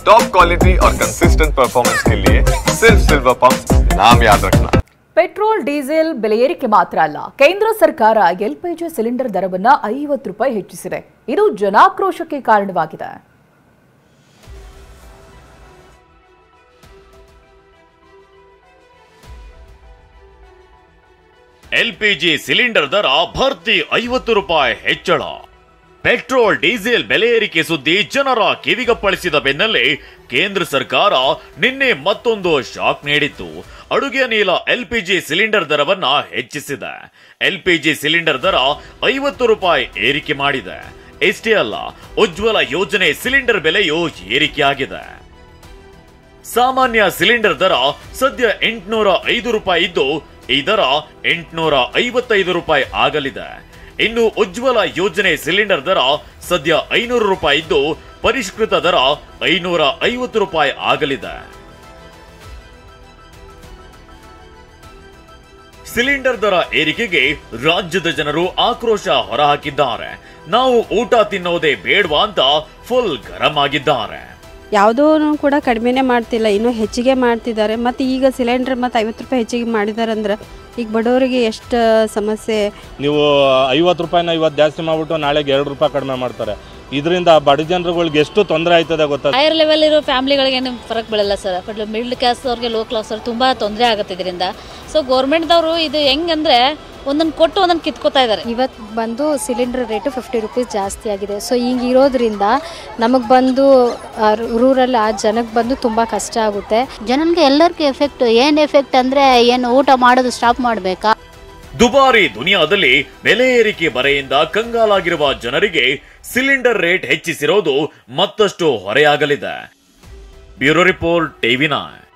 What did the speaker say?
Top quality और consistent performance के लिए सिर्फ सिल्वर पंप नाम याद रखना। ಪೆಟ್ರೋಲ್ ಡೀಸೆಲ್ ಬೆಲೆ ಏರಿಕೆ ಮಾತ್ರ ಅಲ್ಲ, ಕೇಂದ್ರ ಸರ್ಕಾರ ಎಲ್ಪಿಜಿ ಸಿಲಿಂಡರ್ ದರವನ್ನು 50 ರೂಪಾಯಿ ಹೆಚ್ಚಿಸಿದೆ. ಇದು ಜನಾಕ್ರೋಶಕ್ಕೆ ಕಾರಣವಾಗಿದೆ. ಎಲ್ಪಿಜಿ ಸಿಲಿಂಡರ್ ದರ ಭರ್ತಿ 50 ರೂಪಾಯಿ ಹೆಚ್ಚಳ. ಪೆಟ್ರೋಲ್ ಡೀಸೆಲ್ ಬೆಲೆ ಏರಿಕೆ ಸುದ್ದಿ ಜನರ ಕಿವಿಗಪ್ಪಳಿಸಿದ ಬೆನ್ನಲ್ಲೇ ಕೇಂದ್ರ ಸರ್ಕಾರ ನಿನ್ನೆ ಮತ್ತೊಂದು ಶಾಕ್ ನೀಡಿತ್ತು. ಅಡುಗೆ ಅನಿಲ ಎಲ್ಪಿಜಿ ಸಿಲಿಂಡರ್ ದರವನ್ನ ಹೆಚ್ಚಿಸಿದೆ. ಎಲ್ಪಿಜಿ ಸಿಲಿಂಡರ್ ದರ 50 ರೂಪಾಯಿ ಏರಿಕೆ ಮಾಡಿದೆ. ಇಷ್ಟೇ ಅಲ್ಲ, ಉಜ್ವಲ ಯೋಜನೆ ಸಿಲಿಂಡರ್ ಬೆಲೆಯೂ ಏರಿಕೆಯಾಗಿದೆ. ಸಾಮಾನ್ಯ ಸಿಲಿಂಡರ್ ದರ ಸದ್ಯ 805 ರೂಪಾಯಿ ಇದ್ದು, ಈ ದರ 855 ರೂಪಾಯಿ ಆಗಲಿದೆ. ಇನ್ನು ಉಜ್ವಲ ಯೋಜನೆ ಸಿಲಿಂಡರ್ ದರ ಸದ್ಯ 500 ರೂಪಾಯಿ ಇದ್ದು, ಪರಿಷ್ಕೃತ ದರ 550 ರೂಪಾಯಿ ಆಗಲಿದೆ. ಸಿಲಿಂಡರ್ ದರ ಏರಿಕೆಗೆ ರಾಜ್ಯದ ಜನರು ಆಕ್ರೋಶ ಹೊರಹಾಕಿದ್ದಾರೆ. ನಾವು ಊಟ ತಿನ್ನೋದೇ ಬೇಡವಾ ಅಂತ ಫುಲ್ ಗರಂ ಆಗಿದ್ದಾರೆ. ಯಾವುದೂ ಕೂಡ ಕಡಿಮೆನೇ ಮಾಡ್ತಿಲ್ಲ, ಇನ್ನೂ ಹೆಚ್ಚಿಗೆ ಮಾಡ್ತಿದ್ದಾರೆ. ಮತ್ತು ಈಗ ಸಿಲಿಂಡರ್ ಮತ್ತು 50 ರೂಪಾಯಿ ಹೆಚ್ಚಿಗೆ ಮಾಡಿದ್ದಾರೆ ಅಂದ್ರೆ ಈಗ ಬಡವರಿಗೆ ಎಷ್ಟು ಸಮಸ್ಯೆ. ನೀವು 50 ರೂಪಾಯಿನ ಇವತ್ತು ಜಾಸ್ತಿ ಮಾಡಿಬಿಟ್ಟು ನಾಳೆಗೆ 2 ರೂಪಾಯಿ ಕಡಿಮೆ ಮಾಡ್ತಾರೆ. ಇದರಿಂದ ಬಡ ಜನರುಗಳಿಗೆ ಎಷ್ಟು ತೊಂದರೆ ಆಯ್ತದೆ ಗೊತ್ತಾ. ಹೈಯರ್ ಲೆವೆಲ್ ಇರೋ ಫ್ಯಾಮಿಲಿಗಳಿಗೆ ಏನು ಫರಕ್ ಬೀಳಲ್ಲ ಸರ್, ಬಟ್ ಮಿಡ್ಲ್ ಕ್ಲಾಸ್ ಅವ್ರಿಗೆ, ಲೋ ಕ್ಲಾಸ್ ಅವ್ರಿಗೆ ತುಂಬ ತೊಂದರೆ ಆಗುತ್ತೆ ಇದರಿಂದ. ಸೊ ಗೌರ್ಮೆಂಟ್ದವರು ಇದು ಹೆಂಗಂದ್ರೆ ಒಂದೊಂದು ಕೊಟ್ಟು ಒಂದೊಂದು ಕಿತ್ಕೋತಾ ಇದ್ದಾರೆ. ಇವತ್ತು ಬಂದು ಸಿಲಿಂಡರ್ ರೇಟು 50 ರೂಪೀಸ್ ಜಾಸ್ತಿ ಆಗಿದೆ. ಸೊ ಹಿಂಗೆ ಇರೋದ್ರಿಂದ ನಮಗೆ ಬಂದು ರೂರಲ್ ಆ ಜನಕ್ಕೆ ಬಂದು ತುಂಬ ಕಷ್ಟ ಆಗುತ್ತೆ. ಜನಕ್ಕೆ ಎಲ್ಲರಿಗೂ ಎಫೆಕ್ಟ್. ಏನು ಎಫೆಕ್ಟ್ ಅಂದರೆ ಏನು ಊಟ ಮಾಡೋದು ಸ್ಟಾಪ್ ಮಾಡಬೇಕಾ? ದುಬಾರಿ ದುನಿಯಾದಲ್ಲಿ ಬೆಲೆ ಏರಿಕೆ ಬರೆಯಿಂದ ಕಂಗಾಲಾಗಿರುವ ಜನರಿಗೆ ಸಿಲಿಂಡರ್ ರೇಟ್ ಹೆಚ್ಚಿಸಿರೋದು ಮತ್ತಷ್ಟು ಹೊರೆಯಾಗಲಿದೆ. Bureau report, ಟಿವಿ9.